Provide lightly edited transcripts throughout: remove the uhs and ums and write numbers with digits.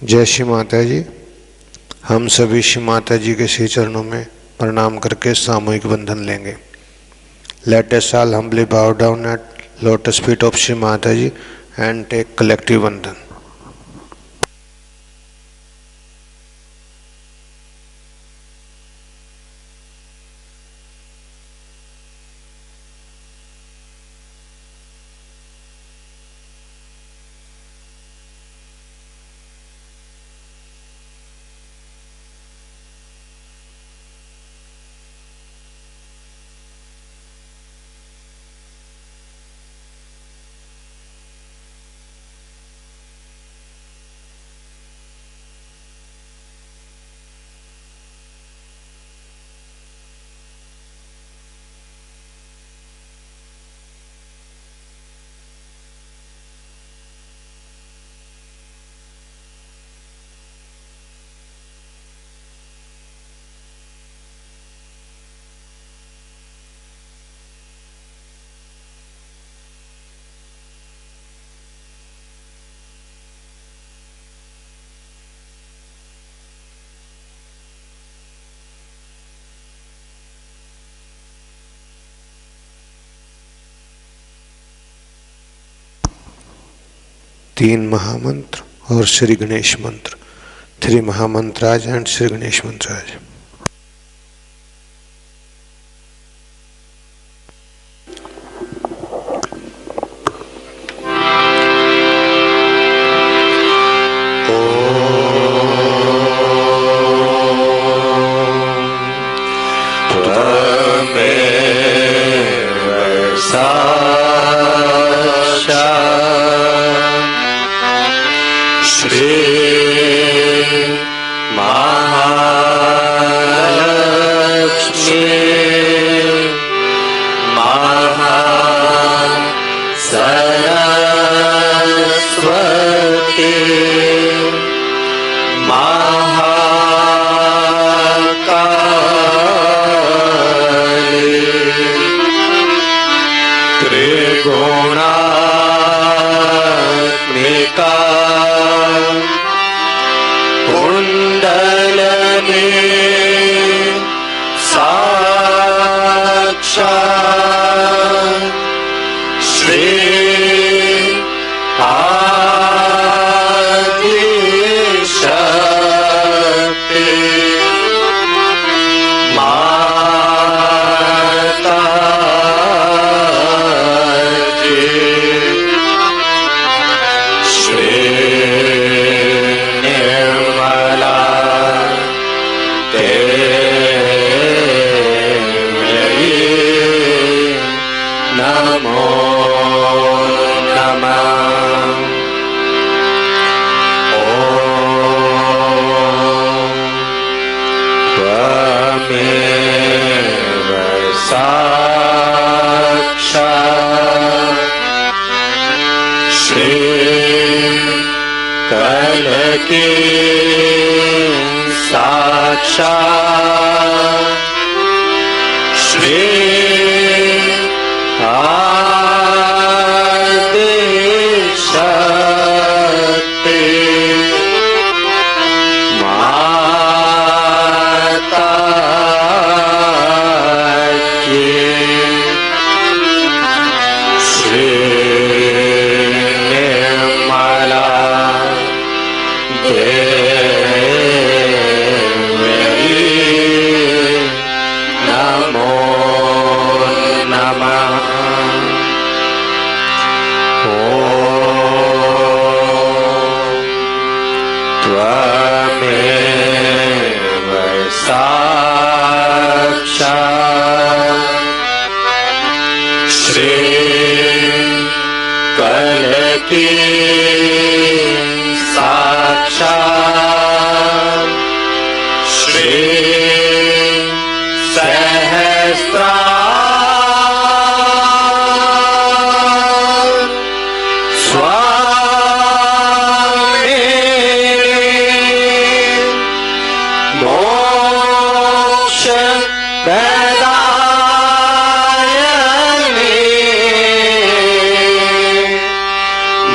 जय श्री माता जी। हम सभी श्री माता जी के श्री चरणों में प्रणाम करके सामूहिक बंधन लेंगे। Let us all humbly bow down at lotus feet of Shri Mata Ji and take collective बंधन। तीन महामंत्र और श्री गणेश मंत्र। 3 महामंत्राज एंड श्री गणेश मंत्राज।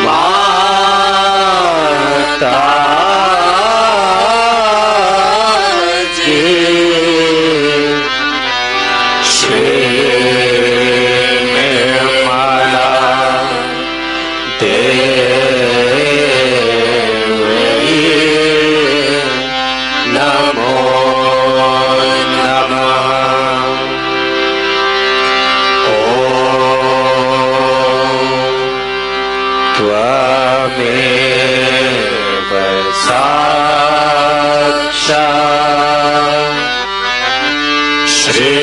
माता साक्षात् श्री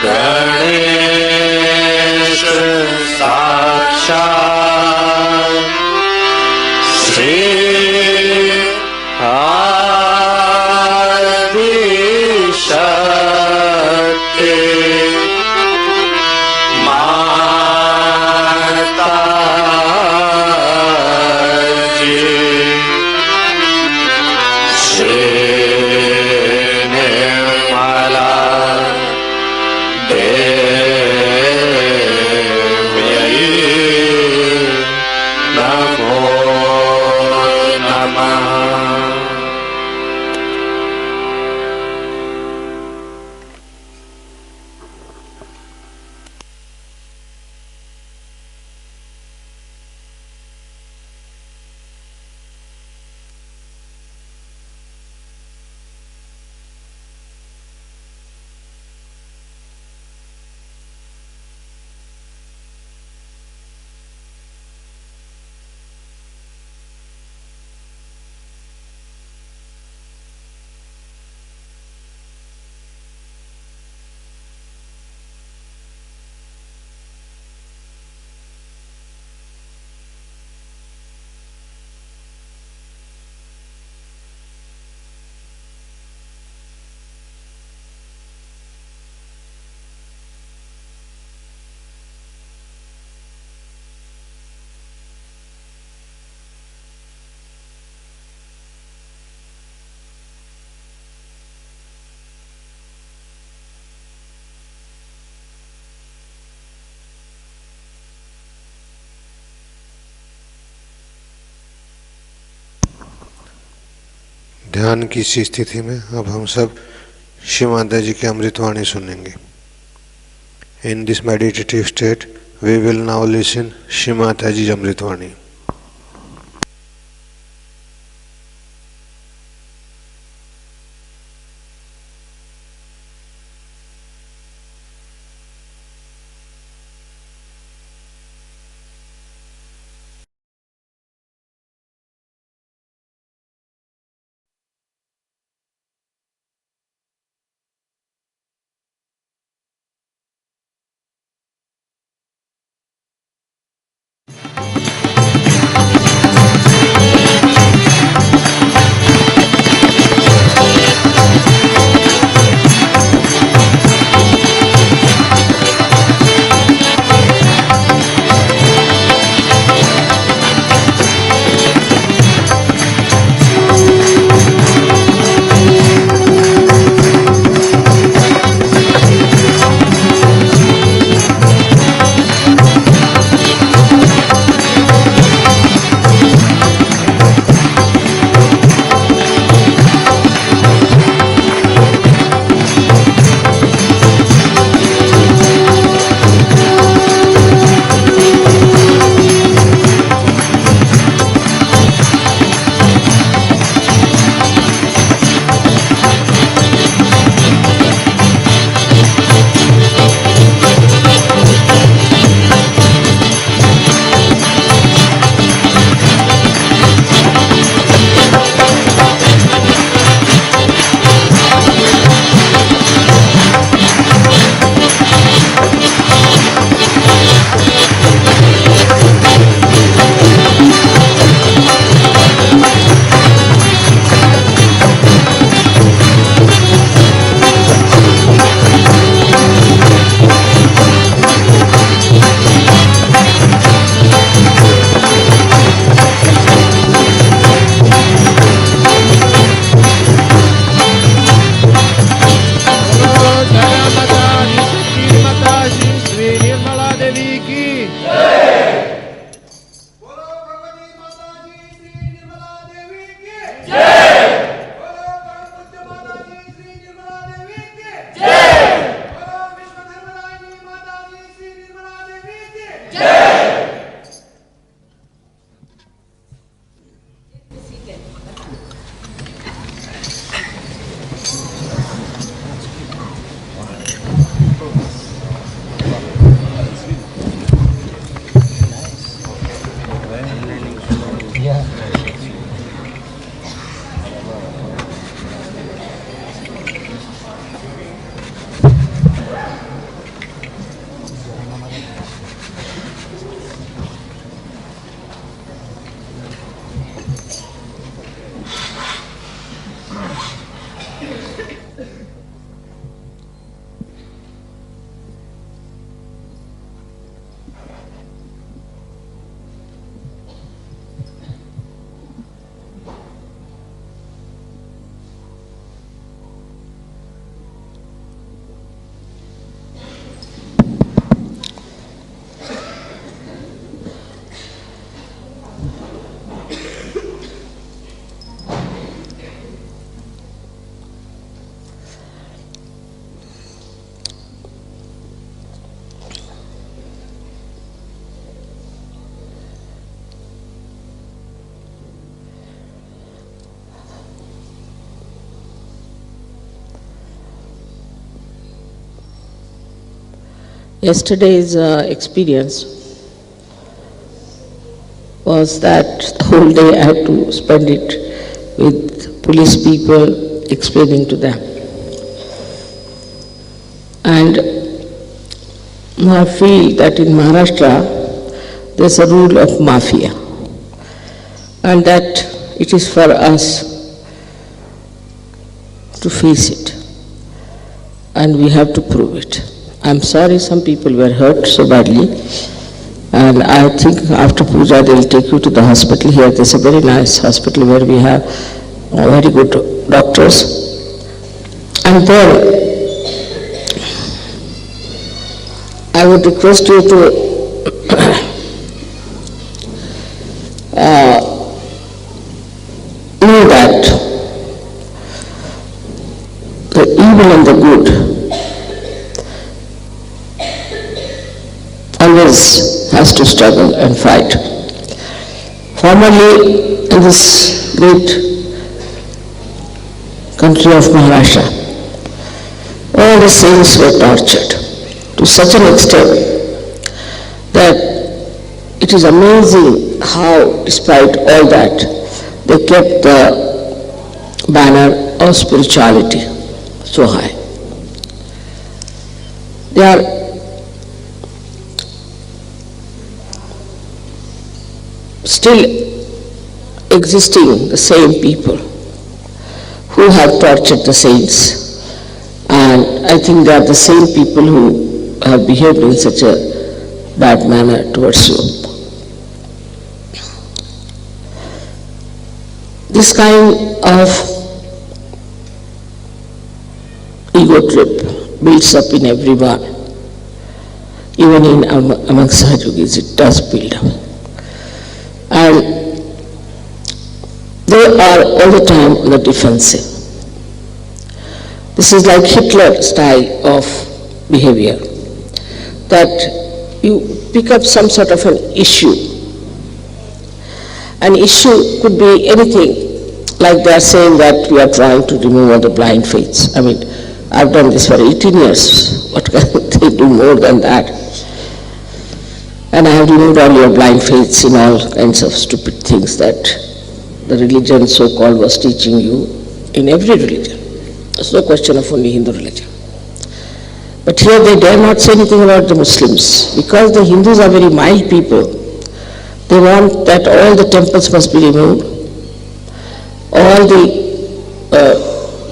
गणेश साक्षात् श्री आदिशक्ति माता जी श्री निर्मला देवी नमो नमः। ध्यान की इसी स्थिति में अब हम सब श्री माता जी की अमृतवाणी सुनेंगे। In this meditative state we will now listen Shri Mata ji अमृतवाणी। Yesterday's experience was that the whole day I had to spend it with police people explaining to them. And I feel that in Maharashtra there's a rule of mafia, and that it is for us to face it, and we have to prove it. I'm sorry some people were hurt so badly, and I think after Puja they'll take you to the hospital here. There's a very nice hospital where we have very good doctors. And then I would request you to know that the evil and the good always has to struggle and fight. Formerly, in this great country of Maharashtra, all the saints were tortured to such an extent that it is amazing how, despite all that, they kept the banner of spirituality so high. They are still existing, the same people who have tortured the saints, and I think they are the same people who have behaved in such a bad manner towards you. This kind of ego trip builds up in everyone, even in among Sahajogis it does build up. And they are all the time on the defensive. This is like Hitler style of behavior, that you pick up some sort of an issue. An issue could be anything, like they are saying that we are trying to remove all the blind faiths. I mean, I've done this for 18 years. What can they do more than that? And I have removed all your blind faiths in all kinds of stupid things that the religion so-called was teaching you in every religion. It's no question of only Hindu religion. But here they dare not say anything about the Muslims, because the Hindus are very mild people. They want that all the temples must be removed, all the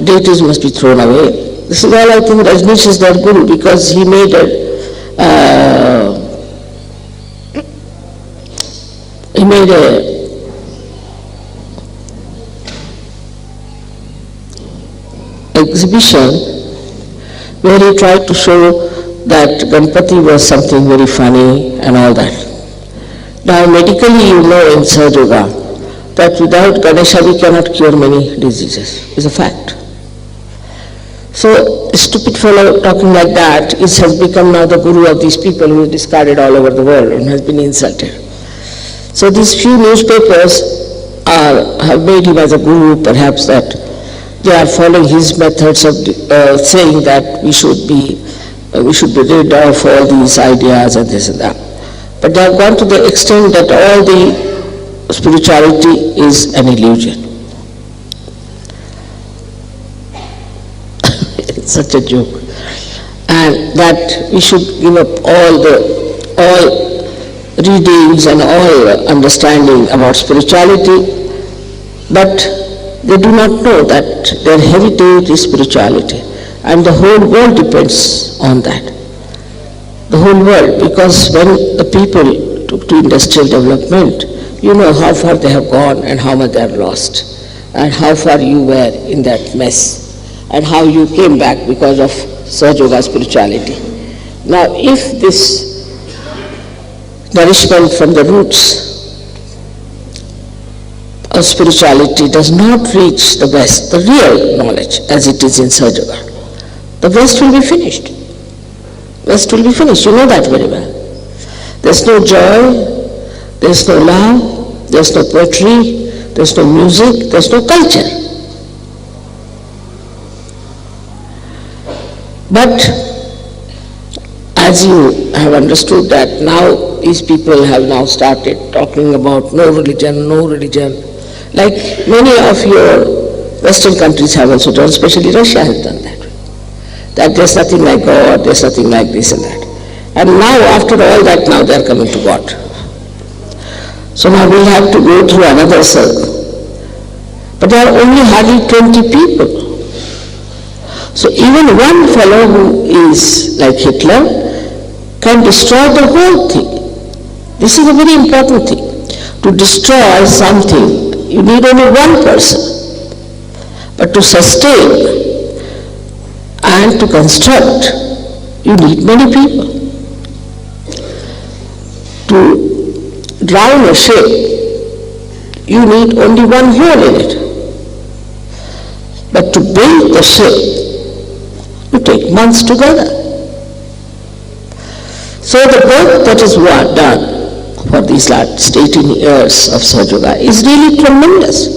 deities must be thrown away. This is all I think Rajneesh is their guru, because he made a exhibition where he tried to show that Ganpati was something very funny and all that. Now medically you know in Sahaja Yoga that without Ganesha we cannot cure many diseases. It's a fact. So a stupid fellow talking like that has become now the guru of these people who is discarded all over the world and has been insulted. So these few newspapers have made him as a guru, perhaps that they are following his methods of saying that we should be rid of all these ideas and this and that. But they have gone to the extent that all the spirituality is an illusion. It's such a joke. And that we should give up all readings and all understanding about spirituality, but they do not know that their heritage is spirituality, and the whole world depends on that. The whole world, because when the people took to industrial development, you know how far they have gone and how much they have lost, and how far you were in that mess, and how you came back because of Sahaja Yoga spirituality. Now, if this nourishment from the roots of spirituality does not reach the West, the real knowledge as it is in Sahaja Yoga, the West will be finished. West will be finished, you know that very well. There's no joy, there's no love, there's no poetry, there's no music, there's no culture. But I as you have understood that now these people have now started talking about no religion, like many of your Western countries have also done, especially Russia has done that. That there's nothing like God, there's nothing like this and that. And now after all that, now they are coming to God. So now we have to go through another circle. But there are only hardly 20 people. So even one fellow who is like Hitler can destroy the whole thing. This is a very important thing. To destroy something, you need only one person. But to sustain and to construct, you need many people. To drown a ship, you need only one hole in it. But to build the ship, you take months together. So the work that is done for these last 18 years of Sahaja Yoga is really tremendous.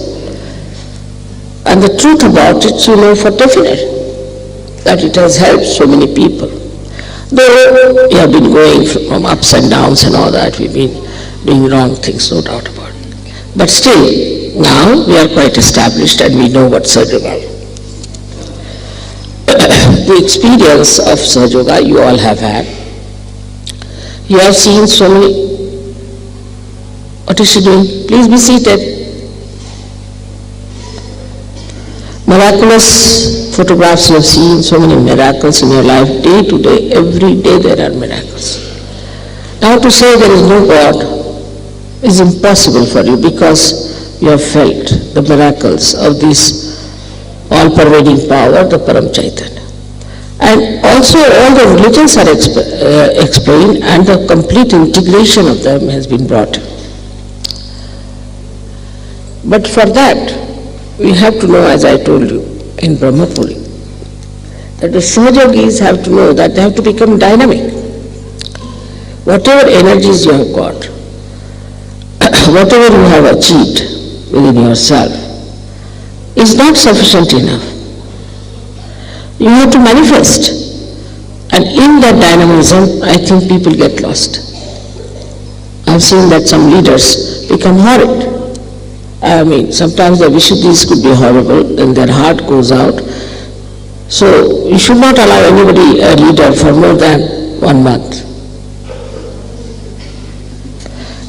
And the truth about it, you know for definite, that it has helped so many people. Though we have been going from ups and downs and all that, we've been doing wrong things, no doubt about it. But still, now we are quite established and we know what Sahaja Yoga is. The experience of Sahaja Yoga you all have had. You have seen so many. What is she doing? Please be seated. Miraculous photographs you have seen, so many miracles in your life, day to day, every day there are miracles. Now to say there is no God is impossible for you because you have felt the miracles of this all-pervading power, the Param Chaitanya. And also all the religions are explained and the complete integration of them has been brought. But for that, we have to know, as I told you in Brahmapuri, that the Sahaja Yogis have to know that they have to become dynamic. Whatever energies you have got, whatever you have achieved within yourself, is not sufficient enough. You have to manifest. And in that dynamism, I think people get lost. I've seen that some leaders become horrid. I mean, sometimes the Vishuddhis could be horrible and their heart goes out. So you should not allow anybody a leader for more than 1 month.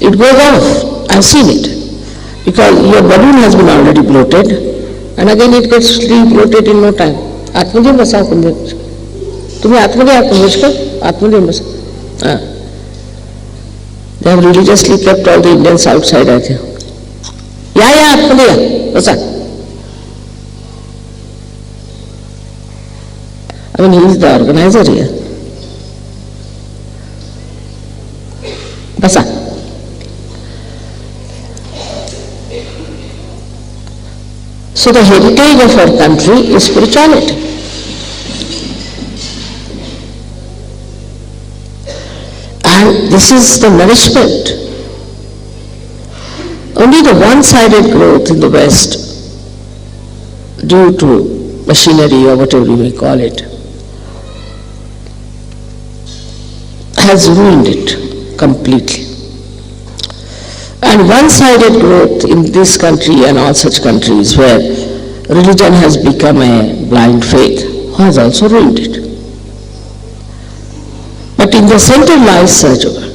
It goes off. I've seen it. Because your balloon has been already bloated and again it gets re-bloated in no time. आत्मधेय बसा तुम्हें आत्मधेय आत्मधेय बसा. They have religiously kept all the Indians outside, I think. Yeah, आत्मधेय बसा. I mean, he is the organizer here. Basa. So the heritage of our country is spirituality. And this is the nourishment. Only the one-sided growth in the West, due to machinery or whatever you may call it, has ruined it completely. And one-sided growth in this country and all such countries where religion has become a blind faith has also ruined it. But in the center lies Sahaja Yoga.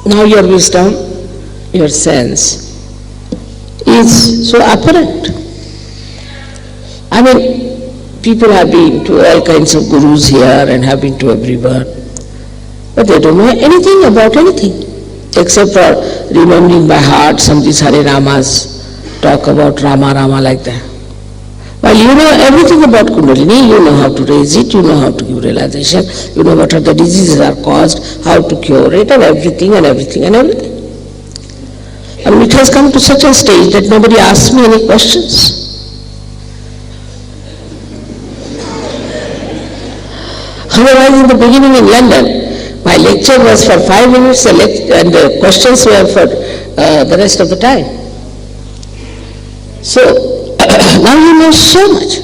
Now your wisdom, your sense is so apparent. I mean, people have been to all kinds of gurus here and have been to everywhere. But they don't know anything about anything, except for remembering by heart some of these Hare Ramas, talk about Rama like that. While you know everything about Kundalini, you know how to raise it, you know how to give realization, you know what are the diseases are caused, how to cure it, and everything. I mean, it has come to such a stage that nobody asks me any questions. Otherwise, in the beginning in London, my lecture was for 5 minutes and the questions were for the rest of the time. So, now you know so much.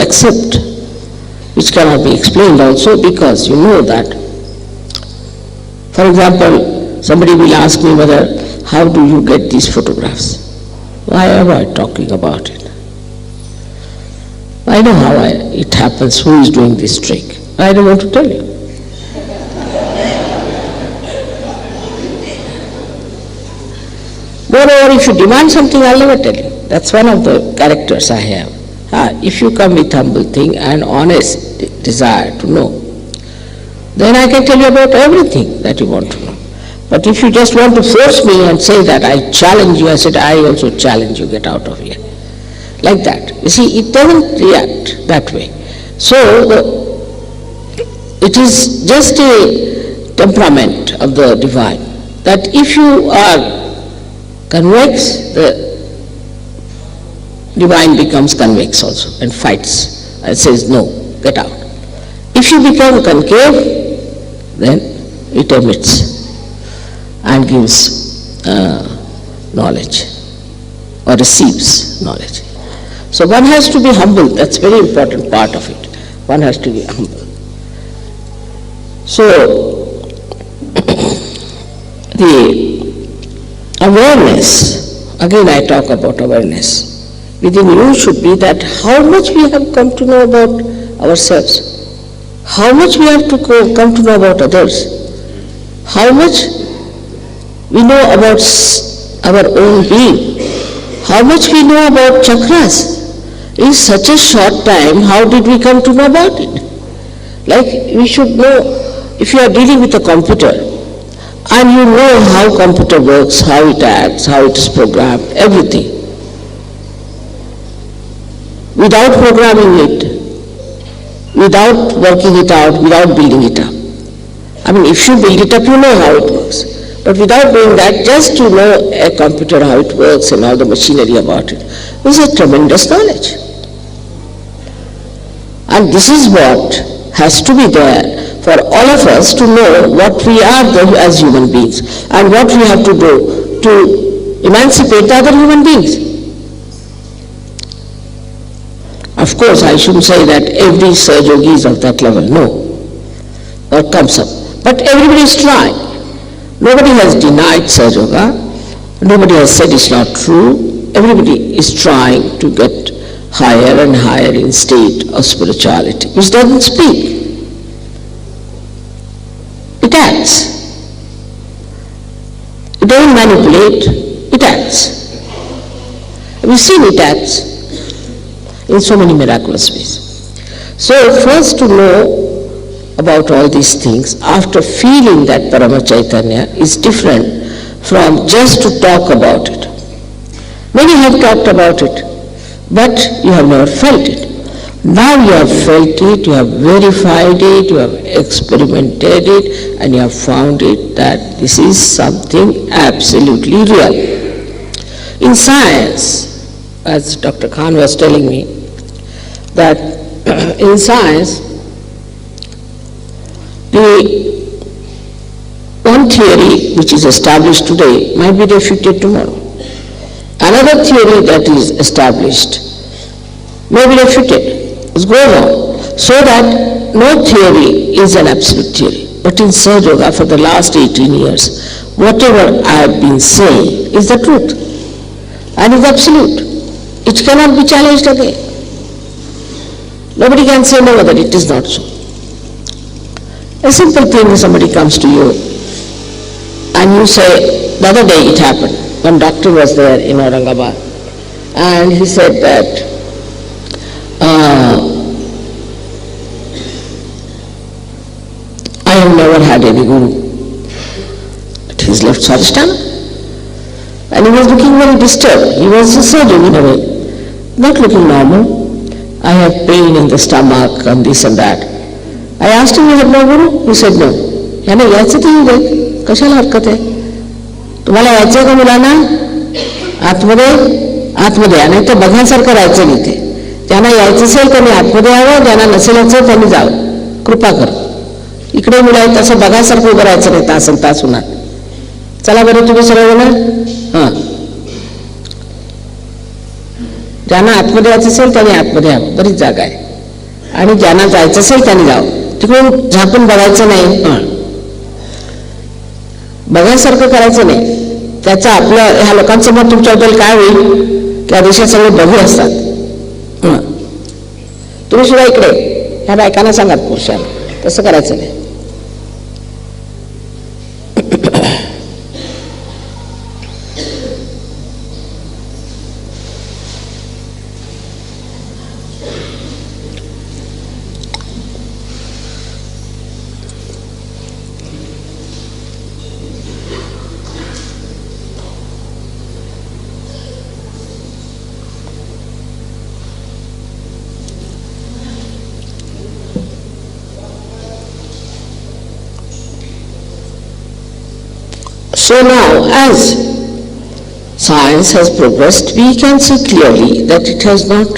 accept, which cannot be explained also, because you know that. For example, somebody will ask me, Mother, how do you get these photographs? Why am I talking about it? I know how it happens, who is doing this trick. I don't want to tell you. Moreover, if you demand something, I'll never tell you. That's one of the characters I have. If you come with humble thing and honest desire to know, then I can tell you about everything that you want to know. But if you just want to force me and say that I challenge you, I said, I also challenge you, get out of here. Like that. You see, it doesn't react that way. So, it is just a temperament of the divine, that if you are convex, the divine becomes convex also and fights and says, no, get out. If you become concave, then it emits and gives knowledge or receives knowledge. So one has to be humble, that's a very important part of it. One has to be humble. So, the awareness, again I talk about awareness, within you should be that how much we have come to know about ourselves, how much we have to come to know about others, how much we know about our own being, how much we know about chakras. In such a short time, how did we come to know about it? Like we should know, if you are dealing with a computer, and you know how computer works, how it acts, how it is programmed, everything. Without programming it, without working it out, without building it up. I mean, if you build it up, you know how it works. But without doing that, just to know a computer, how it works and all the machinery about it, is a tremendous knowledge. And this is what has to be there for all of us to know what we are as human beings and what we have to do to emancipate the other human beings. Of course, I shouldn't say that every Saj Yogi is of that level, no, or comes up. But everybody is trying. Nobody has denied Saj Yoga. Nobody has said it's not true. Everybody is trying to get higher and higher in state of spirituality, which doesn't speak. It acts. It doesn't manipulate, it acts. We've seen it acts in so many miraculous ways. So first to know about all these things, after feeling that Parama Chaitanya, is different from just to talk about it. Many have talked about it, but you have never felt it. Now you have felt it, you have verified it, you have experimented it, and you have found it that this is something absolutely real. In science, as Dr. Khan was telling me, that in science, the one theory which is established today might be refuted tomorrow. Another theory that is established may be refuted. It goes on. So that no theory is an absolute theory. But in Saj Yoga for the last 18 years, whatever I have been saying is the truth and is absolute. It cannot be challenged again. Nobody can say no, that it is not so. A simple thing, somebody comes to you and you say, the other day it happened, one doctor was there in Aurangabad and he said that I have never had any guru. But he's left Swadhisthana and he was looking very disturbed. He was a surgeon in a way, not looking normal. I have pain in the stomach and this and that. I asked him, you have no guru? He said no. यानी यायचं ते येईल, कशाला हरकत आहे? तुम्हाला यायचं का मुलांना? आतमध्ये आणि ते बघण्यासारखं राहायचं नाही ते. ज्यांना यायचं असेल त्यांनी आतमध्ये यावं, ज्यांना नसेल यायचं त्यांनी जावं. कृपा कर. इकडे मुलं आहेत तसं बघायसारखं उभं राहायचं नाही तासन तास उन्हात. चला बरं तुम्ही सर्वजण. हां. ज्यांना आतमध्ये यायचं असेल त्यांनी आतमध्ये यावं, बरीच जागा आहे. आणि ज्यांना जायचं असेल त्यांनी जावं, तिकडून झाकून बघायचं नाही, बघायसारखं करायचं नाही. त्याचा आपलं ह्या लोकांसमोर तुमच्याबद्दल काय होईल, त्या देशात सगळे बघू असतात. तुम्ही सुद्धा इकडे ह्या बायकांना सांगा, पुरुषांना तसं करायचं नाही. So now, as science has progressed, we can see clearly that it has not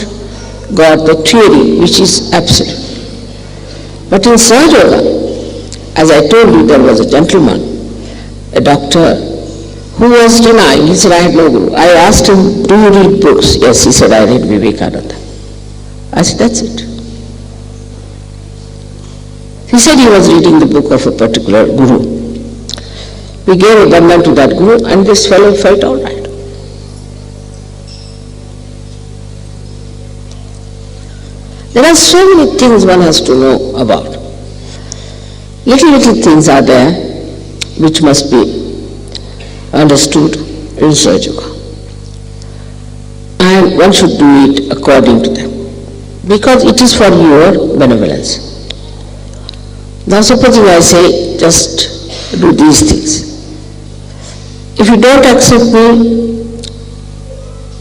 got the theory which is absolute. But in Sahaja Yoga, as I told you, there was a gentleman, a doctor, who was denying. He said, I had no guru. I asked him, do you read books? Yes, he said, I read Vivekananda. I said, that's it. He said he was reading the book of a particular guru. We gave a bandhan to that guru and this fellow felt all right. There are so many things one has to know about. Little things are there which must be understood in Sahaja Yoga. And one should do it according to them, because it is for your benevolence. Now supposing I say, just do these things. If you don't accept me,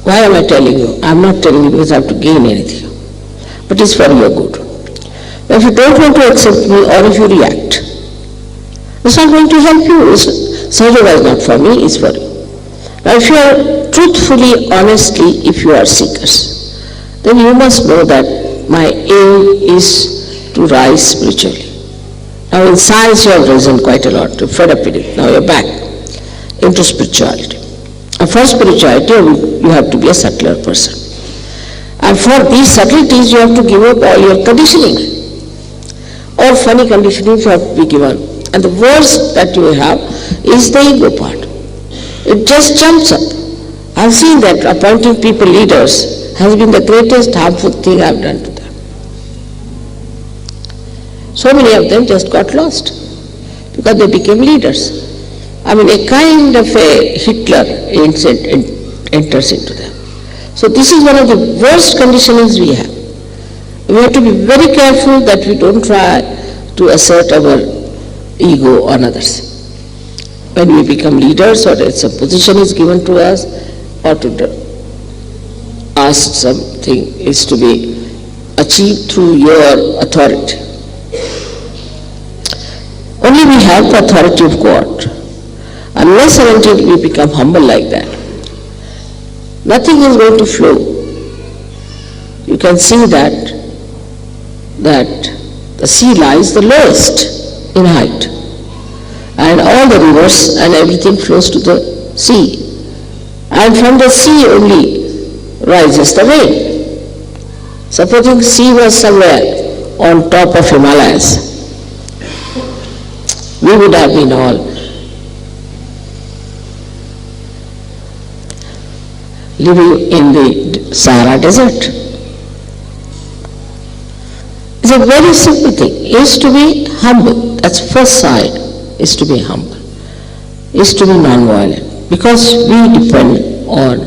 why am I telling you? I am not telling you because I have to gain anything, but it's for your good. But if you don't want to accept me, or if you react, it's not going to help you. Sahaja Yoga is not for me, it's for you. Now if you are truthfully, honestly, if you are seekers, then you must know that my aim is to rise spiritually. Now in science you have risen quite a lot, you're fed up with it, now you're back into spirituality. And for spirituality you have to be a subtler person. And for these subtleties you have to give up all your conditioning. All funny conditionings you have to be given. And the worst that you have is the ego part. It just jumps up. I've seen that appointing people leaders has been the greatest harmful thing I've done to them. So many of them just got lost because they became leaders. I mean, a kind of a Hitler enters into them. So this is one of the worst conditionings we have. We have to be very careful that we don't try to assert our ego on others. When we become leaders, or some position is given to us, or to ask something is to be achieved through your authority. Only we have the authority of God. Unless and until we become humble like that, nothing is going to flow. You can see that the sea lies the lowest in height, and all the rivers and everything flows to the sea, and from the sea only rises the rain. Supposing sea was somewhere on top of Himalayas, we would have been all living in the Sahara desert. It's a very simple thing, is to be humble. That's first side, is to be humble, is to be non-violent, because we depend on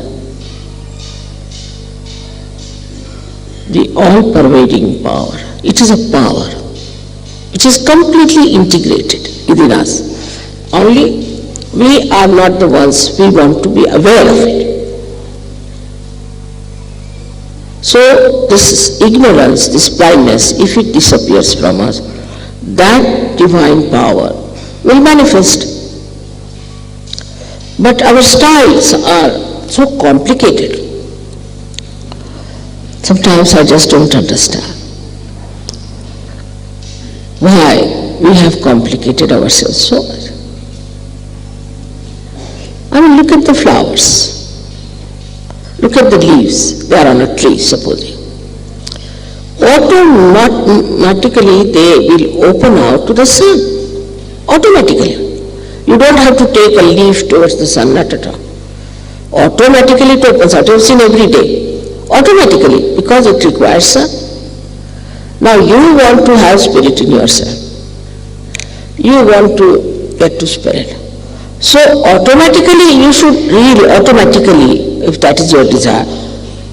the all-pervading power. It is a power which is completely integrated within us. Only we are not the ones, we want to be aware of it. So this ignorance, this blindness, if it disappears from us, that divine power will manifest. But our styles are so complicated. Sometimes I just don't understand why we have complicated ourselves so much. I mean, look at the flowers. Look at the leaves, they are on a tree, supposing. All automatically they will open out to the sun. Automatically. You don't have to take a leaf towards the sun, not at all. Automatically it opens out. You've seen every day. Automatically, because it requires sun. Now you want to have spirit in yourself. You want to get to spirit. So automatically you should really, automatically, if that is your desire,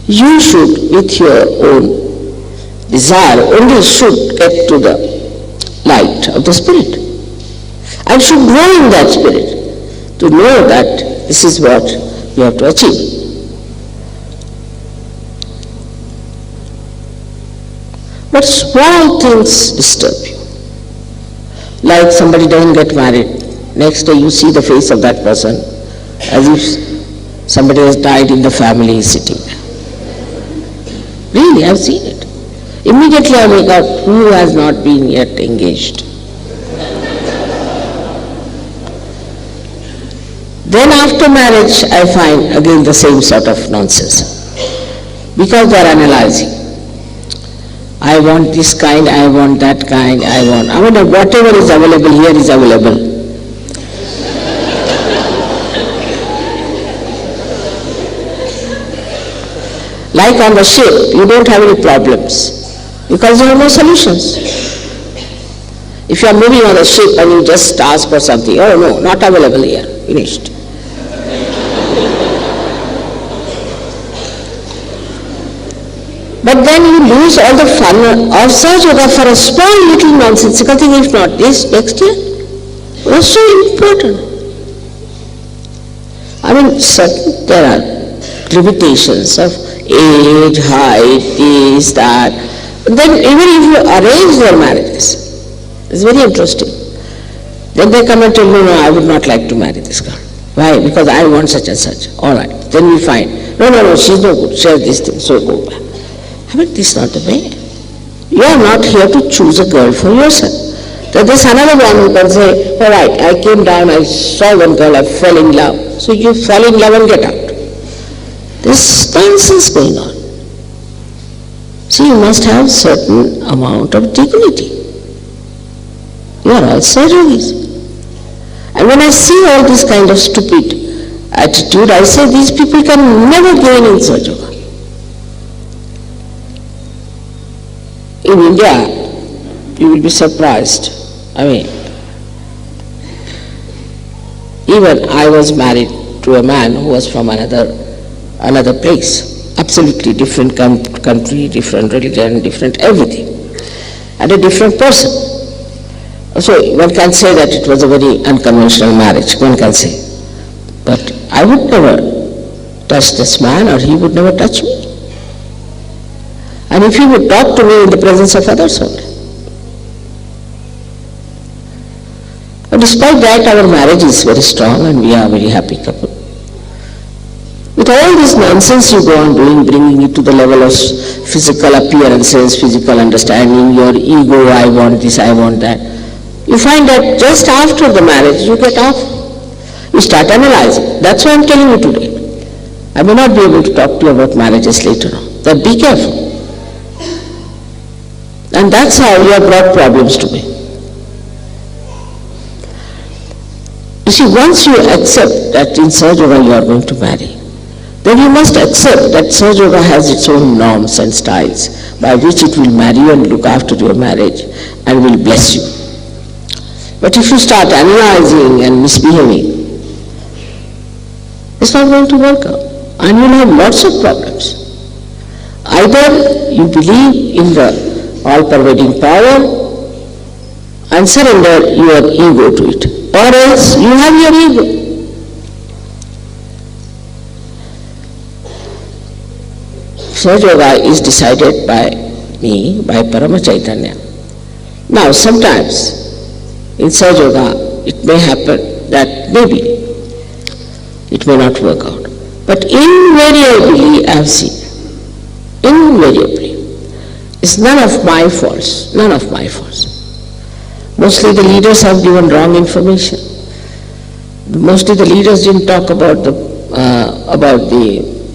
you should with your own desire only should get to the light of the spirit. And should grow in that spirit to know that this is what you have to achieve. But small things disturb you. Like somebody doesn't get married. Next day you see the face of that person as if somebody has died in the family sitting there. Really, I've seen it. Immediately I make out who has not been yet engaged. Then after marriage I find again the same sort of nonsense. Because they are analyzing. I want this kind, I want that kind, I mean whatever is available here is available. Like on the ship, you don't have any problems because you have no solutions. If you are moving on the ship and you just ask for something, oh no, not available here, finished. But then you lose all the fun of Sahaja Yoga for a small little nonsensical thing, if not this, next year. It was so important. I mean, there are limitations of age, height, this, that. Then even if you arrange their marriages, it's very interesting. Then they come and tell me, no, I would not like to marry this girl. Why? Because I want such and such. All right. Then we find, no, she's no good. She has this thing, so go back. But this is not the way. You are not here to choose a girl for yourself. Then there's another one who can say, all right, I came down, I saw one girl, I fell in love. So you fall in love and get out. There's nonsense going on. See, you must have certain amount of dignity. You are all Sahajogis. And when I see all this kind of stupid attitude, I say these people can never gain in Sahaja Yoga. In India, you will be surprised. I mean, even I was married to a man who was from another place, absolutely different country, different religion, different everything, and a different person. So one can say that it was a very unconventional marriage, one can say. But I would never touch this man or he would never touch me. And if he would talk to me in the presence of others only. But despite that, our marriage is very strong and we are a very happy couple. With all this nonsense you go on doing, bringing it to the level of physical appearances, physical understanding, your ego, I want this, I want that. You find that just after the marriage you get off. You start analyzing. That's why I'm telling you today. I may not be able to talk to you about marriages later on. But be careful. And that's how you have brought problems to me. You see, once you accept that in Sahaja Yoga you are going to marry, then you must accept that Sahaja Yoga has its own norms and styles by which it will marry you and look after your marriage and will bless you. But if you start analyzing and misbehaving, it's not going to work out and you'll have lots of problems. Either you believe in the all-pervading power and surrender your ego to it, or else you have your ego. Sahaja Yoga is decided by me, by Parama Chaitanya. Now sometimes in Sahaja Yoga it may happen that maybe it may not work out. But invariably I have seen, invariably, it's none of my faults, none of my faults. Mostly the leaders have given wrong information. Mostly the leaders didn't talk about the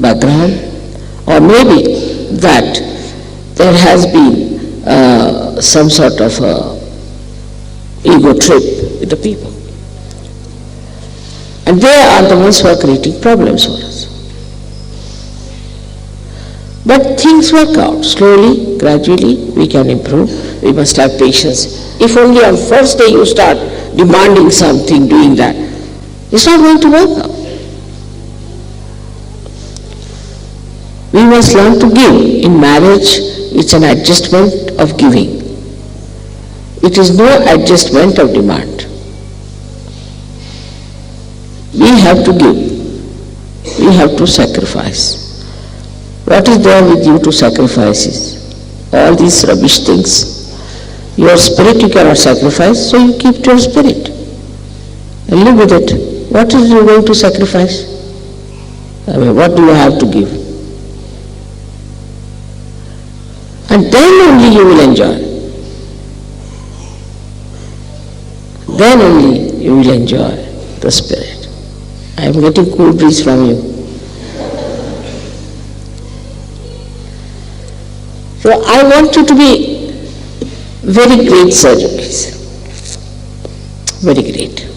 background, or maybe that there has been some sort of ego trip with the people. And they are the ones who are creating problems for us. But things work out. Slowly, gradually, we can improve. We must have patience. If only on first day you start demanding something, doing that, it's not going to work out. We must learn to give. In marriage, it's an adjustment of giving. It is no adjustment of demand. We have to give. We have to sacrifice. What is there with you to sacrifice is all these rubbish things. Your spirit you cannot sacrifice, so you keep to your spirit and live with it. What is you going to sacrifice? I mean, what do you have to give? And then only you will enjoy. Then only you will enjoy the spirit. I am getting cool breeze from you. So I want you to be very great surgeons. Very great.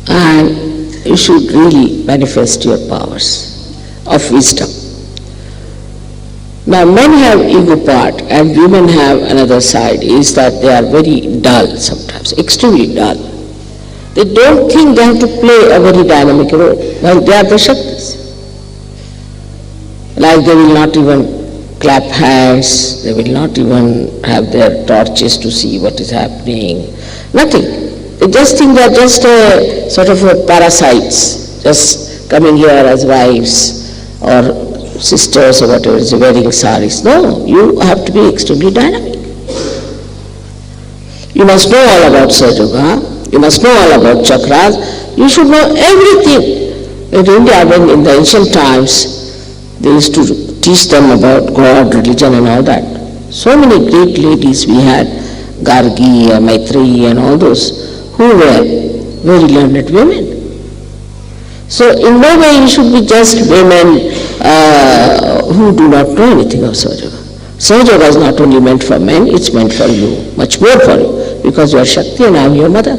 And you should really manifest your powers of wisdom. Now men have ego part and women have another side, is that they are very dull sometimes, extremely dull. They don't think they have to play a very dynamic role. Well, they are the Shaktis. Like they will not even clap hands, they will not even have their torches to see what is happening. Nothing. They just think they are just a sort of a parasites, just coming here as wives or sisters or whatever, wearing saris. No, you have to be extremely dynamic. You must know all about Sahaja. You must know all about chakras. You should know everything. In India, when in the ancient times, they used to teach them about God, religion and all that. So many great ladies we had, Gargi, Maitreyi and all those, who were very learned women. So in no way you should be just women who do not know anything of Sahaja. Sahaja is not only meant for men, it's meant for you, much more for you, because you are Shakti and I am your mother.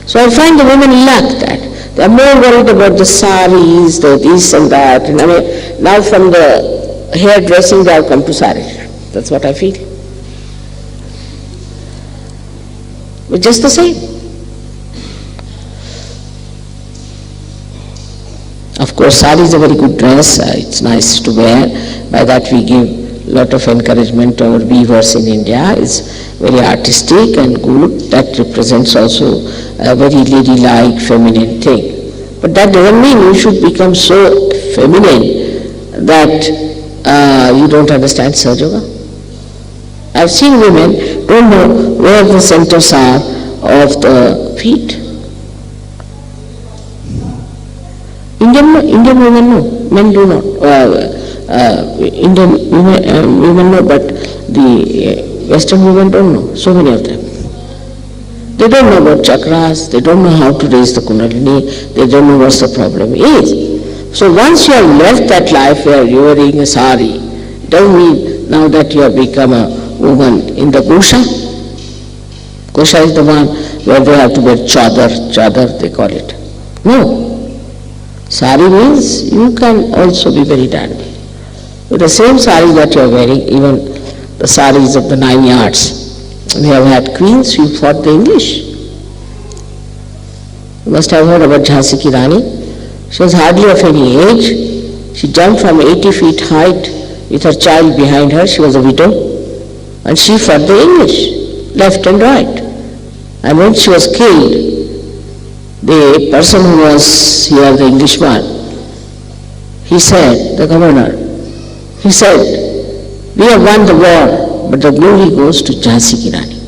So I find the women lack that. They are more worried about the saris, the this and that. And I mean, now from the hairdressing they have come to saris. That's what I feel. But just the same. Of course, sari is a very good dress. It's nice to wear. By that we give lot of encouragement to our weavers in India. It's very artistic and good. That represents also a very ladylike, feminine thing. But that doesn't mean you should become so feminine that you don't understand Sahaja. I've seen women don't know where the centers are of the feet. Indian women know, men do not. Indian women know, but the Western women don't know, so many of them. They don't know about chakras, they don't know how to raise the kundalini, they don't know what the problem is. So once you have left that life where you are wearing a sari, it doesn't mean now that you have become a woman in the Gosha. Gosha is the one where they have to wear chadar they call it. No. Sari means you can also be very dynamic. With the same sari that you are wearing, even the saris of the 9 yards, we have had queens who fought the English. You must have heard about Jhansi Ki Rani. She was hardly of any age. She jumped from 80 feet height with her child behind her. She was a widow. And she fought the English, left and right. And when she was killed, the person who was here, the Englishman, he said, the governor, he said, we have won the war, but the glory goes to Jhansi Ki Rani.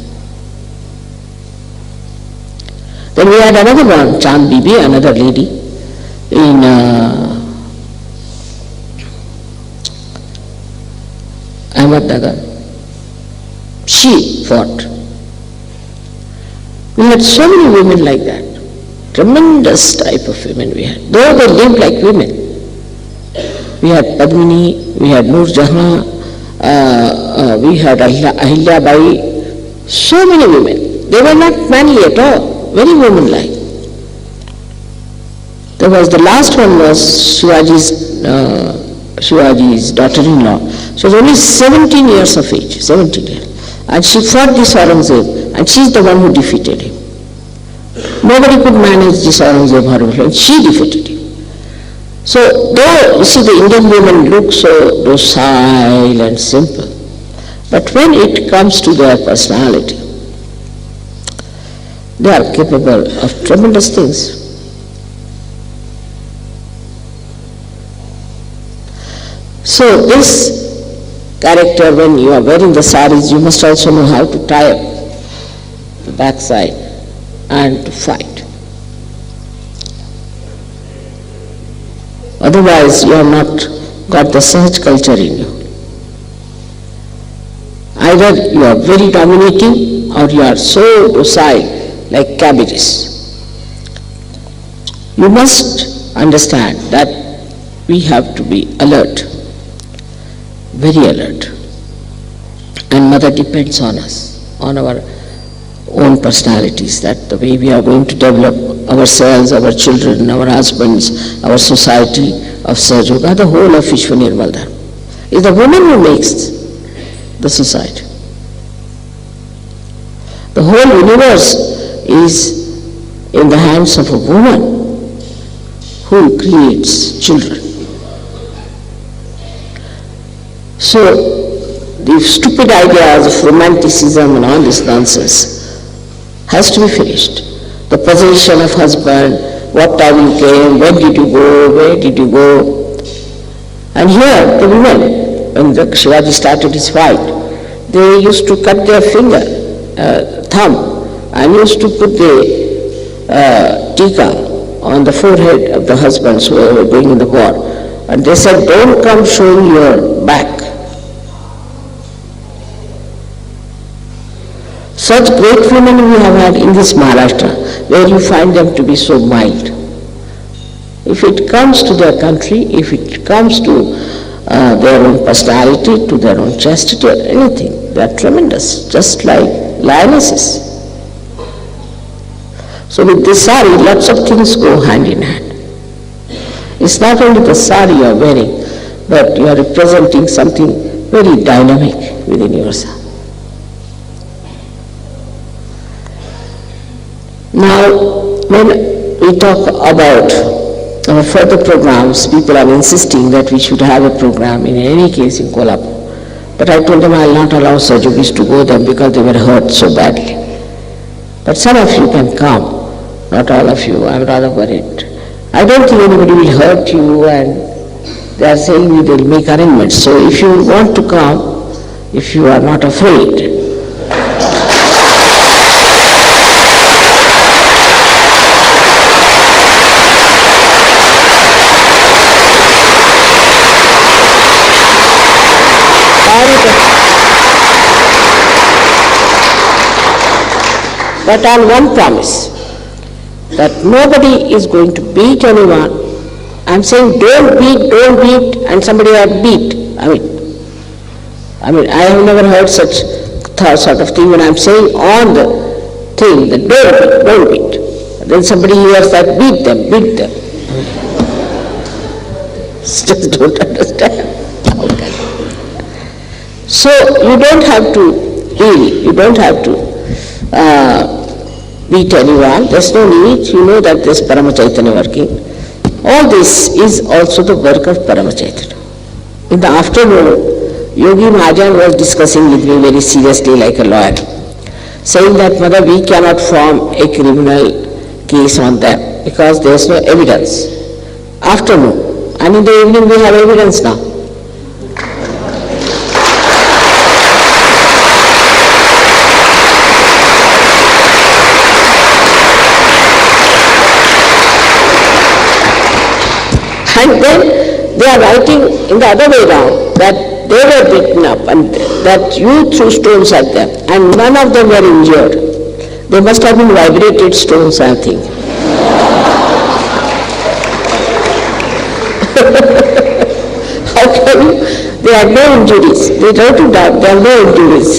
Then we had another one, Chand Bibi, another lady in Ahmednagar. She fought. We had so many women like that. Tremendous type of women we had. Though they lived like women. We had Padmini, we had Nur Jahan, we had Ahilya Bai, so many women. They were not manly at all, very womanlike. There was the last one was Shivaji's daughter-in-law. She was only 17 years of age, 17 years. And she fought this Aurangzeb, and she's the one who defeated him. Nobody could manage this Aurangzeb horrible, and she defeated him. So, though, you see, the Indian women look so docile and simple, but when it comes to their personality, they are capable of tremendous things. So, this character, when you are wearing the saris, you must also know how to tie up the backside and to fight. Otherwise, you have not got the Sahaj culture in you. Either you are very dominating or you are so docile like cabbages. You must understand that we have to be alert, very alert. And Mother depends on us, on our own personalities, that the way we are going to develop ourselves, our children, our husbands, our society of Sahajoga, the whole of Vishwa Nirmal Dham. It's the woman who makes the society. The whole universe is in the hands of a woman who creates children. So, the stupid ideas of romanticism and all this nonsense has to be finished. The position of husband, what time you came, when did you go, where did you go. And here, the women, when the Shivaji started his fight, they used to cut their finger, thumb, and used to put the tika on the forehead of the husbands who were going in the war. And they said, don't come showing your back. Such great women we have had in this Maharashtra, where you find them to be so mild. If it comes to their country, if it comes to their own personality, to their own chastity or anything, they are tremendous, just like lionesses. So with this sari, lots of things go hand in hand. It's not only the sari you are wearing, but you are representing something very dynamic within yourself. Now, when we talk about our further programs, people are insisting that we should have a program in any case in Kolhapur. But I told them I will not allow Sahajogis to go there because they were hurt so badly. But some of you can come, not all of you, I am rather worried. I don't think anybody will hurt you, and they are saying they will make arrangements. So if you want to come, if you are not afraid, but on one promise, that nobody is going to beat anyone. I'm saying don't beat, and somebody had beat. I mean, I have never heard such sort of thing when I'm saying on the thing that don't beat. Then somebody hears that beat them. Just don't understand. Okay. So you don't have to heal, you don't have to beat anyone, there's no need, you know that there's Parama Chaitanya working. All this is also the work of Parama Chaitanya. In the afternoon, Yogi Mahajan was discussing with me very seriously like a lawyer, saying that Mother, we cannot form a criminal case on them because there's no evidence. Afternoon, and in the evening we have evidence now. And then they are writing in the other way round that they were beaten up and that you threw stones at them and none of them were injured. They must have been vibrated stones, I think. How can you? They had no injuries. They try to die, they have no injuries.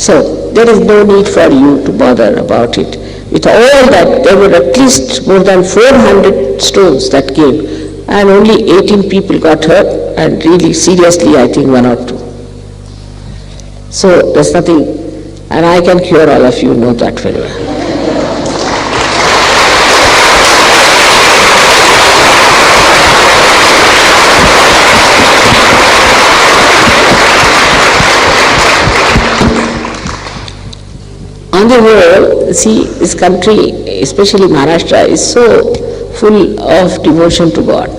So there is no need for you to bother about it. With all that, there were at least more than 400 stones that came, and only 18 people got hurt, and really seriously I think 1 or 2. So there's nothing, and I can cure all of you, know that very well. On the whole, see, this country, especially Maharashtra, is so full of devotion to God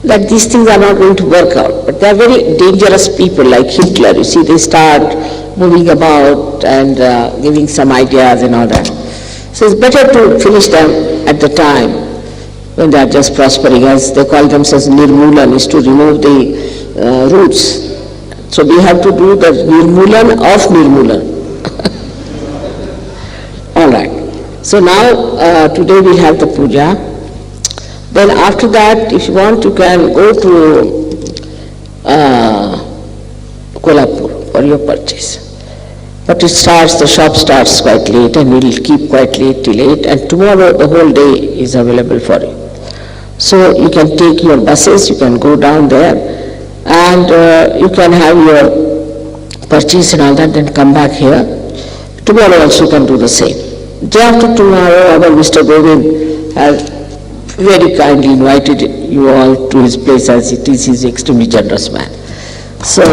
that these things are not going to work out. But they are very dangerous people like Hitler. You see, they start moving about and giving some ideas and all that. So it's better to finish them at the time when they are just prospering, as they call themselves Nirmulan, is to remove the roots. So we have to do the Nirmulan of Nirmulan. All right. So now today we'll have the puja. Then after that, if you want, you can go to Kolhapur for your purchase. But it starts, the shop starts quite late, and we'll keep quite late till 8, and tomorrow the whole day is available for you. So you can take your buses, you can go down there, and you can have your purchase and all that, then come back here. Tomorrow also you can do the same. Day after tomorrow, our Mr. Govind has very kindly invited you all to his place, as it is, he's an extremely generous man. So,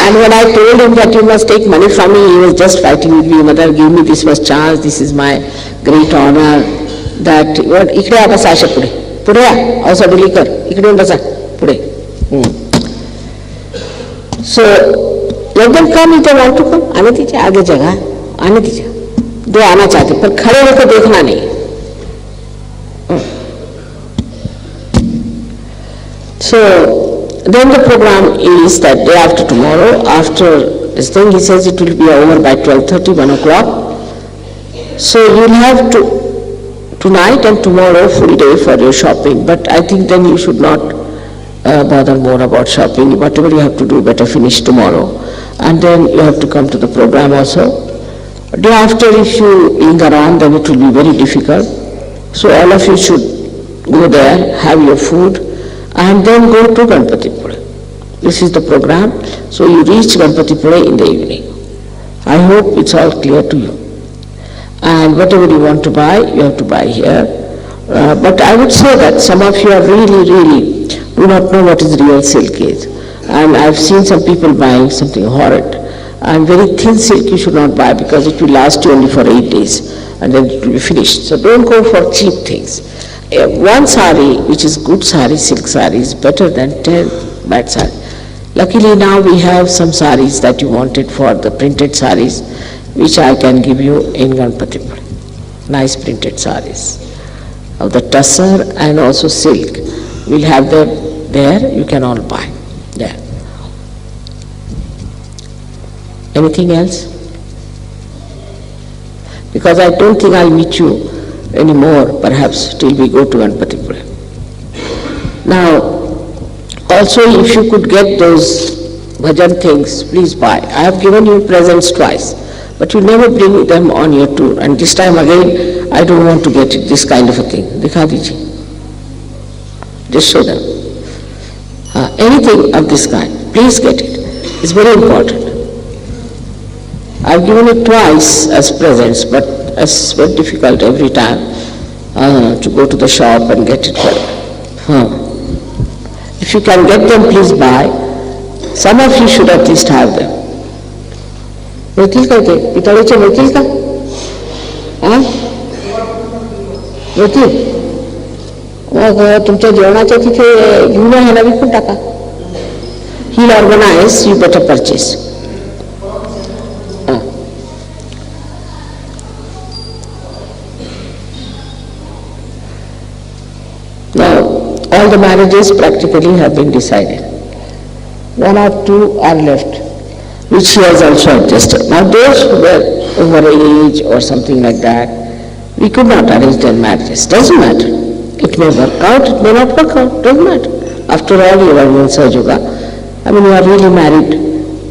and when I told him that you must take money from me, he was just fighting with me, Mother, give me this much chance, this is my great honor, that, इकडे आ बसा अशा पुढे, पुढे आ, असं डुली कर, इकडे बसा, पुढे. So, let them come if they want to come, आने दीजिए, आगे जगह, आने दीजिए, जो आना चाहते, पर खड़े होकर देखना नहीं. So, then the program is that day after tomorrow, after this thing, he says it will be over by 12:30, 1 o'clock. So you'll have to, tonight and tomorrow, full day for your shopping, but I think then you should not bother more about shopping. Whatever you have to do, better finish tomorrow. And then you have to come to the program also. Day after, if you linger on, then it will be very difficult. So all of you should go there, have your food, and then go to Ganpatipura. This is the program. So you reach Ganpatipura in the evening. I hope it's all clear to you. And whatever you want to buy, you have to buy here. But I would say that some of you are really do not know what is real silk is. And I've seen some people buying something horrid. And very thin silk you should not buy, because it will last you only for 8 days and then it will be finished. So don't go for cheap things. One sari, which is good sari, silk sari, is better than 10 bad sari. Luckily now we have some saris that you wanted for the printed saris, which I can give you in Ganpatipura. Nice printed saris of the tussar and also silk. We'll have them there, you can all buy there. Anything else? Because I don't think I'll meet you anymore, perhaps, till we go to Ganpatipura. Now, also if you could get those bhajan things, please buy. I have given you presents twice, but you never bring them on your tour. And this time again, I don't want to get this kind of a thing. Dikha dijiye. Just show them. Anything of this kind, please get it. It's very important. I've given it twice as presents, but it's very difficult every time to go to the shop and get it. If you can get them, please buy. Some of you should at least have them. मिळतील का ते पितळेचे मिळतील का? मिळतील? मग तुमच्या जेवणाच्या तिथे घेऊन ह्याला विकून टाका. He'll organize, you better purchase. Now, all the marriages practically have been decided. one or two are left, which he has also adjusted. Now those who were over age or something like that, we could not arrange their marriages. Doesn't matter. It may work out, it may not work out, doesn't matter. After all, you are in Sahaja. I mean, you are really married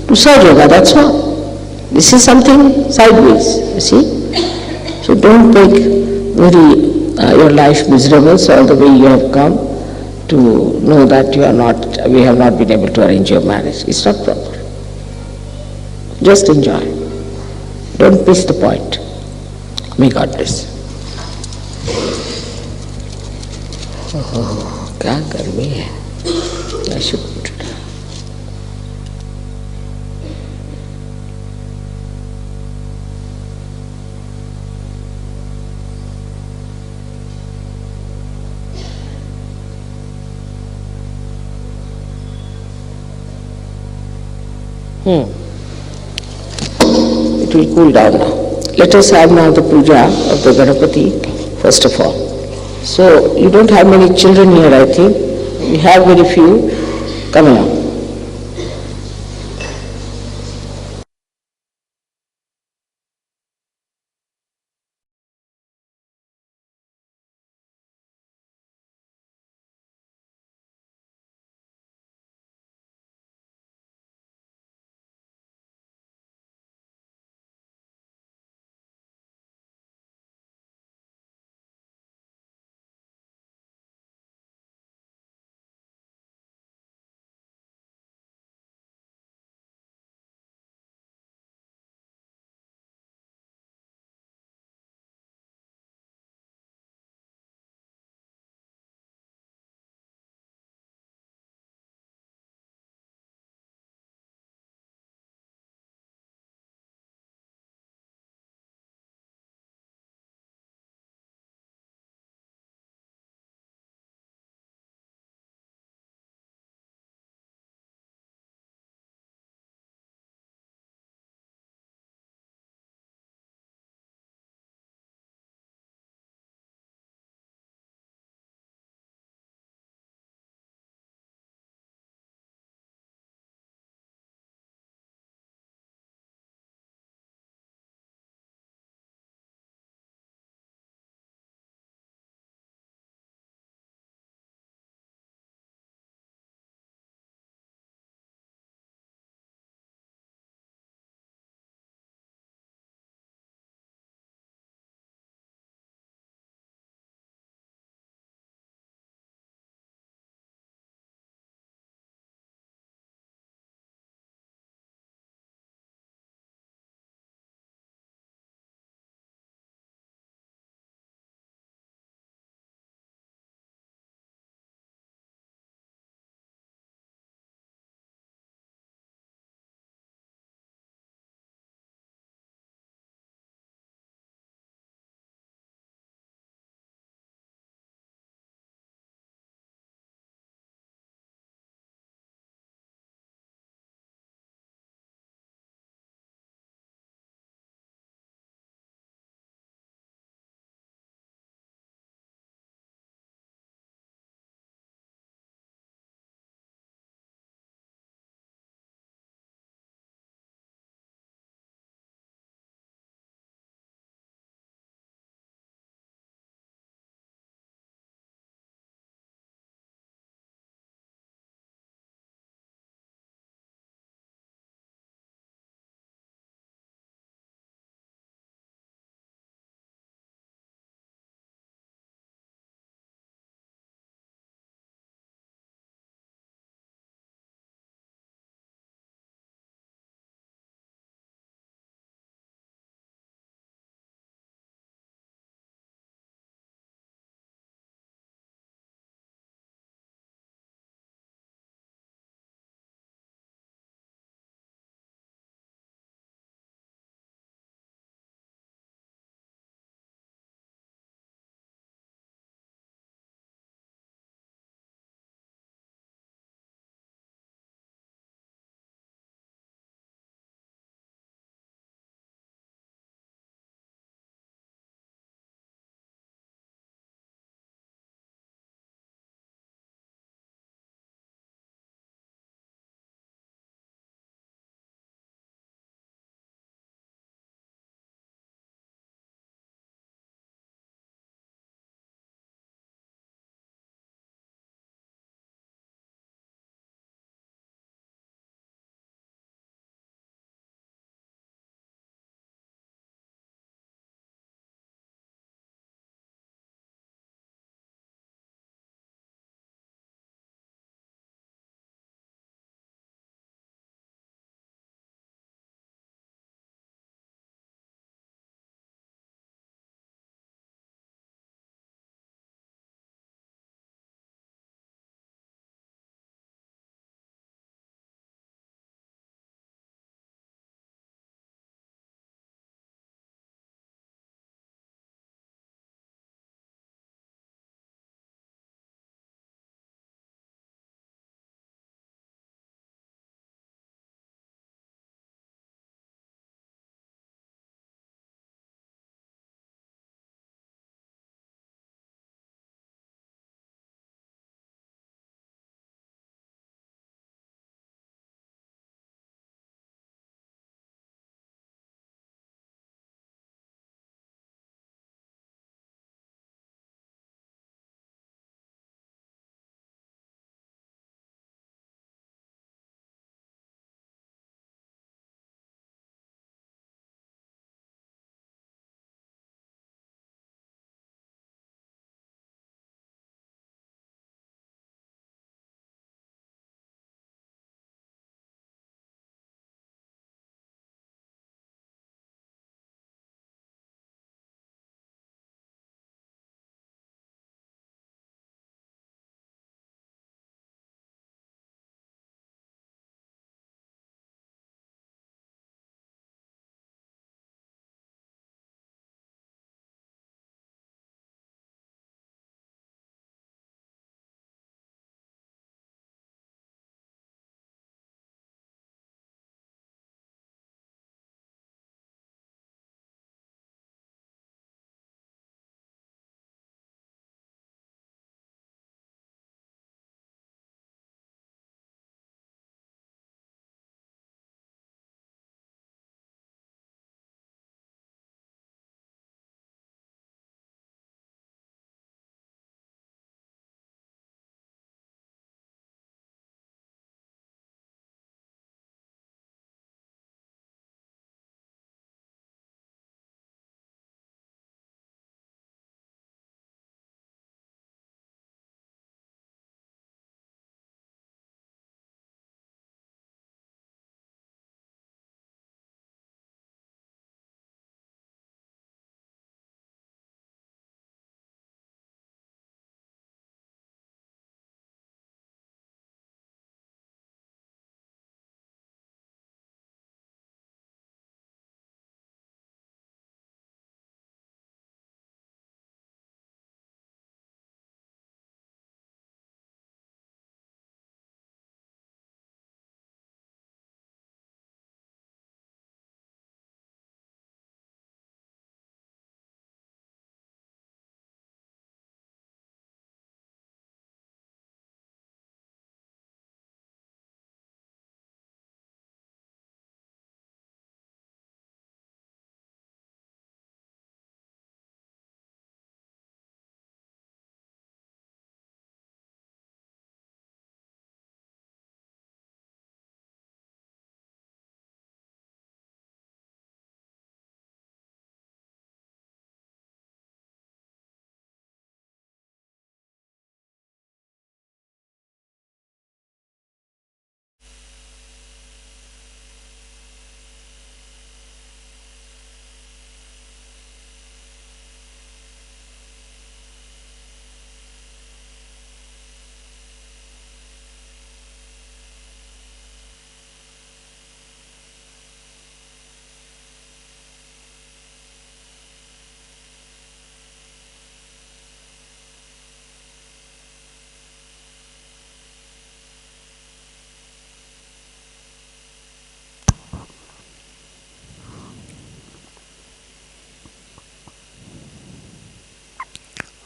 to Sahaja, that's all. This is something sideways, you see. So don't make your life miserable all the way you have come to know that we have not been able to arrange your marriage. It's not proper. Just enjoy. Don't miss the point. May God bless. Oh, क्या गर्मी है. I should put it. It will cool down now. Let us have now the puja of the Ganapati, first of all. So, you don't have many children here, I think. We have very few. Come along.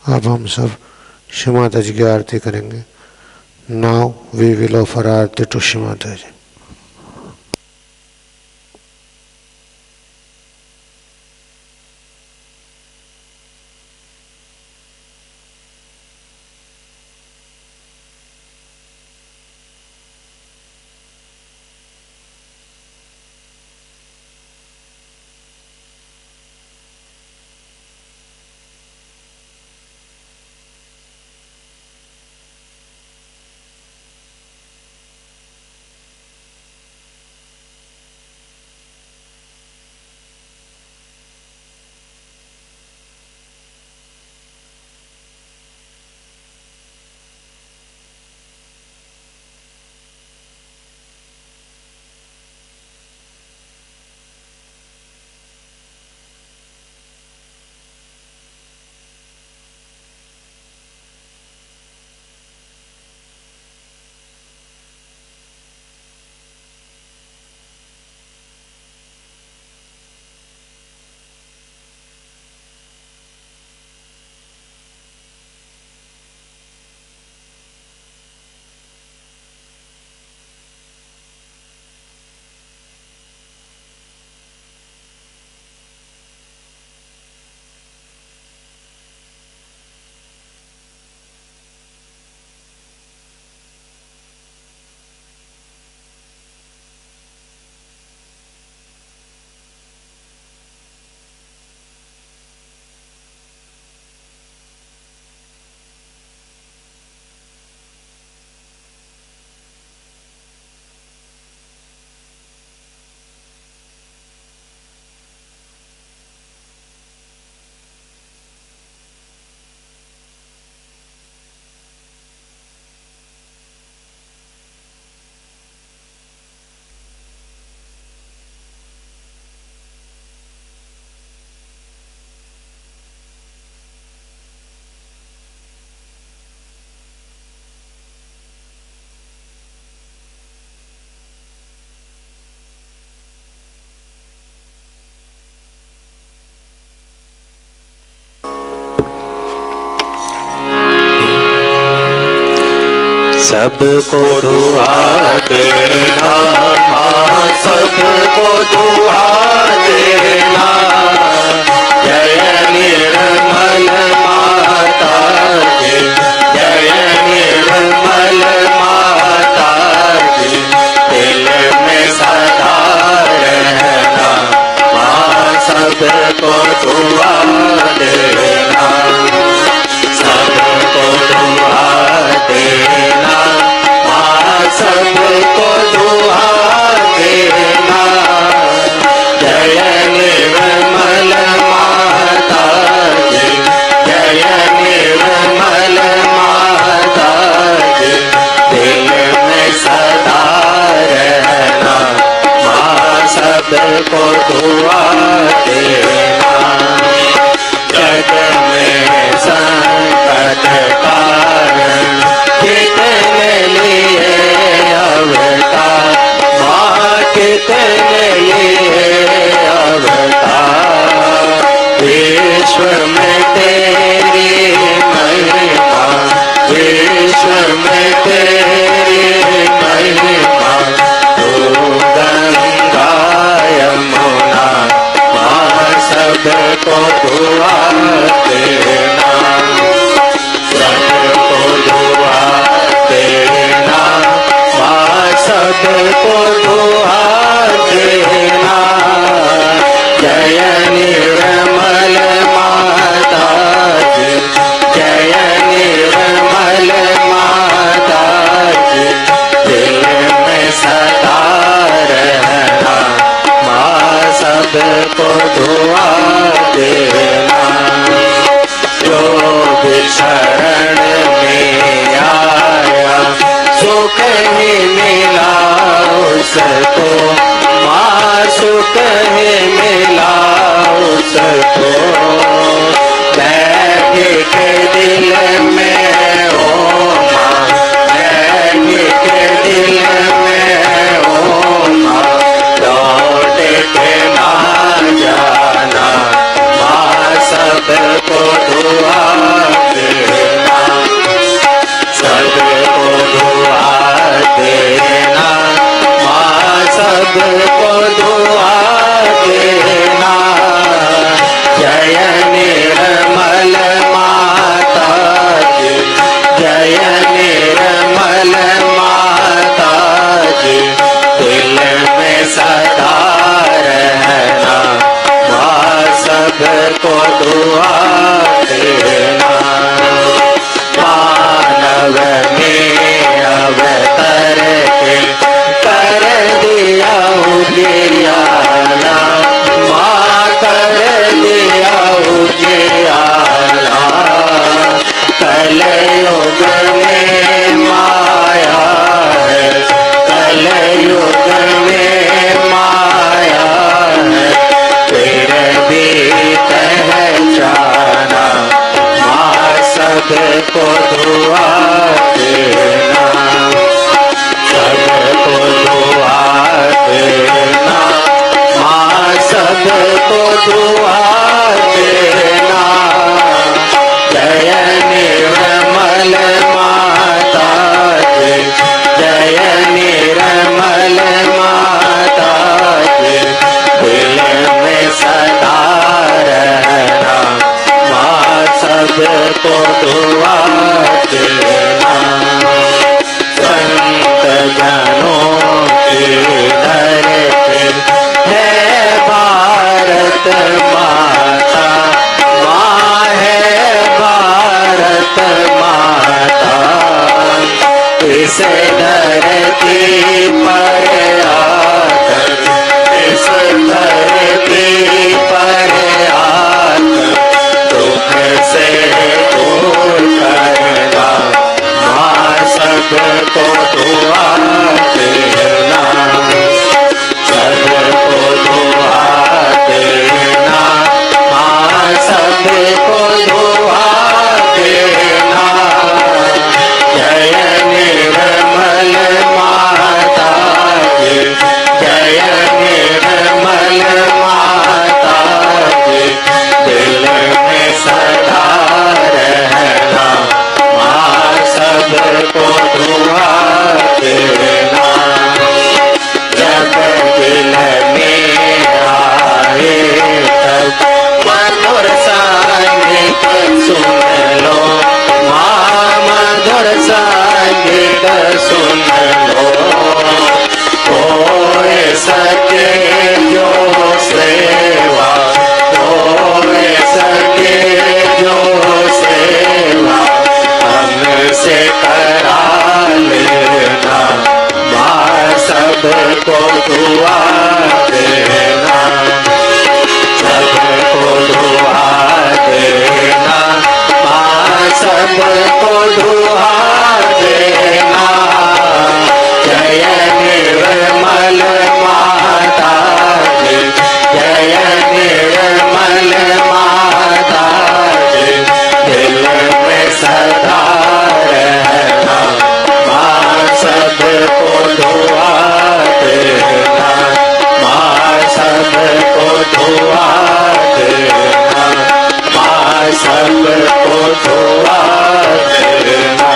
अब हम सब श्री माता जी की आरती करेंगे। Now we will offer aarti to Shri Mata ji. सबको दुआ देना, सबको दुआ देना। जय निर्मल माता की, जय निर्मल माता की। दिल में सदा रहना, माँ सबको दुआ देना, सबको दुआ देना, माँ सबको दुआ देना। जय निर्मल माता जी, जय निर्मल माता जी। दिल में सदा रहना, माँ सबको दुआ देना। जग में संकट कारण कितने लिए अवतार, माँ कितने लिए अवतार। विश्व में तेरी महिमा, विश्व में तेरी महिमा। तू गंगा यमुना, माँ सबको दुआ देना, सबको दुआ देना, माँ सबको दुआ देना। जय निर्मल माता जी, जय निर्मल माता जी। दिल में सदा रहना, माँ सबको दुआ देना। जो भी शरण में आया, सुख ही मिला उसको, माँ सुख ही मिला उसको। बैठ के दिल में ओ माँ, बैठ के दिल में ओ माँ। लौट के ना जाना, माँ सबको दुआ दे। सबको दुआ देना, सबको दुआ देना, माँ सबको दुआ देना। जय निर्मल माता जी, जय निर्मल माता जी, दिल में सदा रहना, माँ सबको दुआ देना। संत जनों की धरती है भारत माता, माँ है भारत माता। इस धरती पर आकर, इस धरती पर आकर दुख से दूर करना, माँ सबको दुआ देना, सबको दुआ देना, माँ सबको दुआ देना। जय निर्मल माता जी, जय निर्मल माता जी, दिल में सदा रहना, माँ सबको दुआ देना। जब दिल में आए तब मधुर संगीत सुन लो, माँ मधुर संगीत सुन लो। होए सके जो सेवा, होए सके जो सेवा, हमसे करा लेना, माँ सबको दुआ देना, सबको दुआ देना, माँ सबको दुआ देना। जय निर्मल माता जी, जय निर्मल माता जी, दिल में सदा रहना, माँ सबको दुआ देना, माँ सबको दुआ देना, माँ सबको दुआ देना।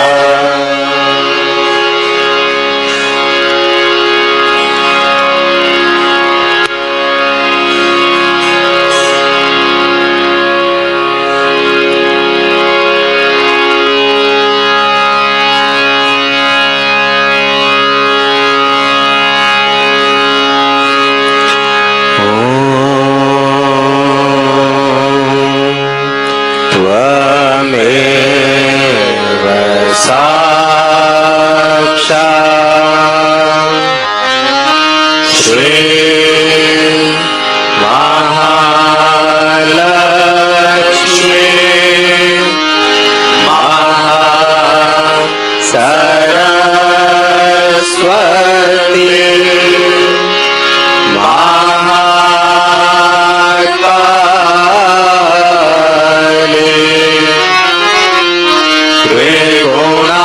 त्वमेव साक्षात् श्री महालक्ष्मी महासरस्वती महाकाली त्रिगुणा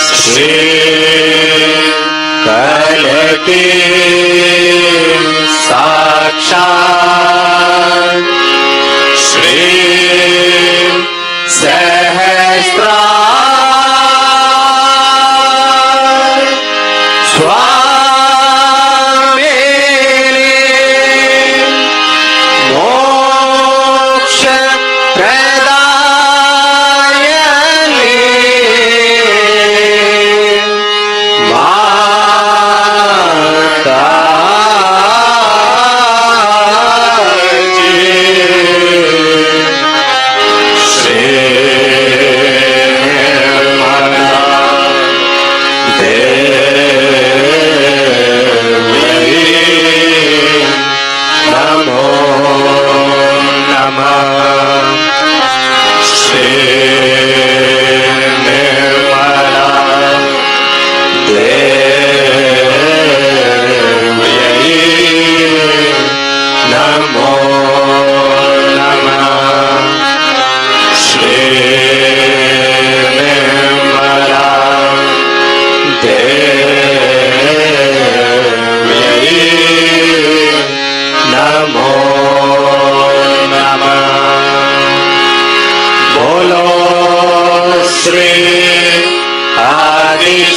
श्री कलकी साक्षात् श्री सहस्रार स्वामिने मोक्ष प्रदायिने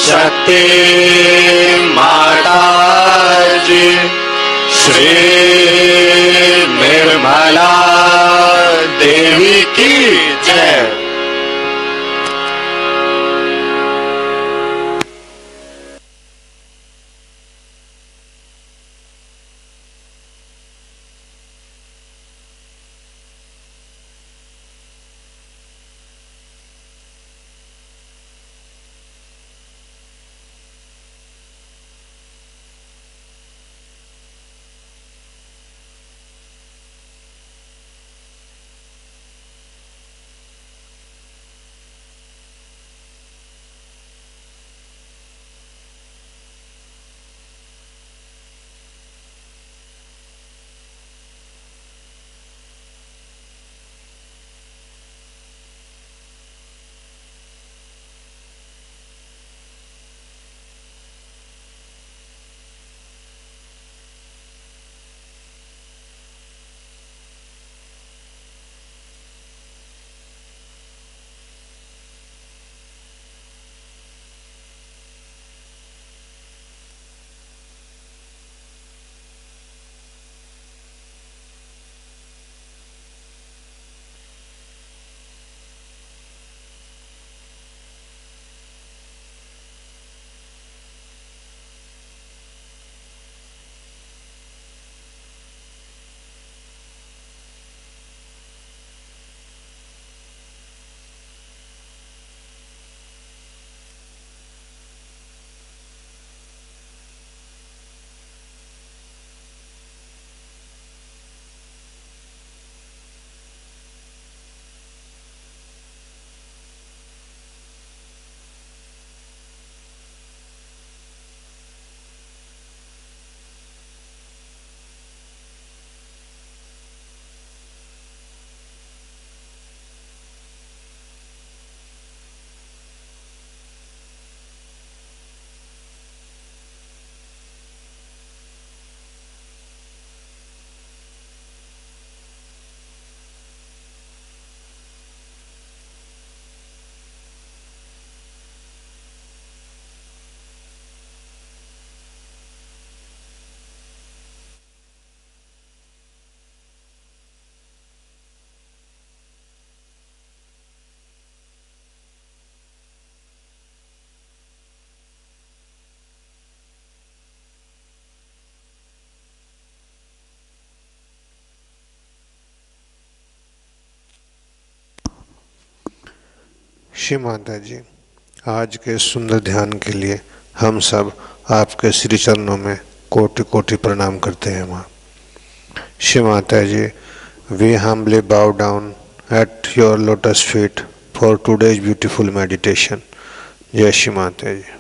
शक्ति माता जी श्री निर्मला देवी की जय। श्री माता जी, आज के सुंदर ध्यान के लिए हम सब आपके श्री चरणों में कोटि कोटि प्रणाम करते हैं माँ। श्री माता जी, we humbly bow down at your lotus feet for today's beautiful meditation. जय श्री माता जी।